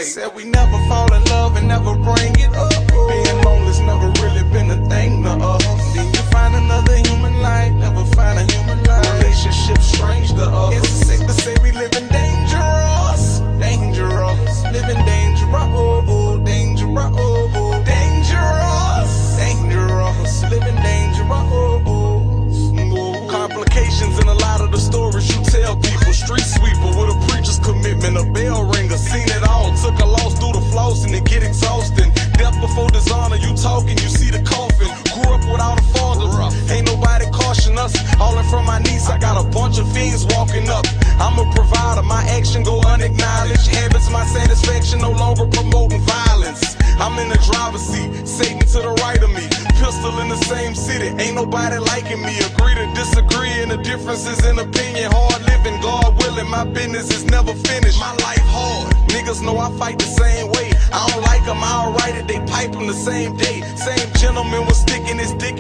like, said we never fall in love and never bring it up. Being lonely's never really been a thing to us. Then you find another human life, never find a human life. Relationship strange to us. It's safe to say we living dangerous. Dangerous. Living dangerous. Oh, dangerous. Oh, dangerous. Dangerous. Living dangerous. Oh. Complications in a lot of the stories you tell people. Street sweeper with a preacher's commitment, a bell ringer. Seen it all, took a loss through the floss and it get exhausting. Death before dishonor, you talking, you see the coffin. Grew up without a father, ain't nobody caution us. Hauling from my niece, I got a bunch of fiends walking up. I'm a provider, my action go unacknowledged. Habits, my satisfaction, no longer promoting violence. I'm in the driver's seat, Satan to the right of me. Pistol in the same city, ain't nobody liking me. Agree to disagree, and the differences in opinion. Hard living, God willing, my business is never finished. My life hard, niggas know I fight the same way. I don't like them, I'll write it, they pipe them the same day. Same gentleman was sticking his dick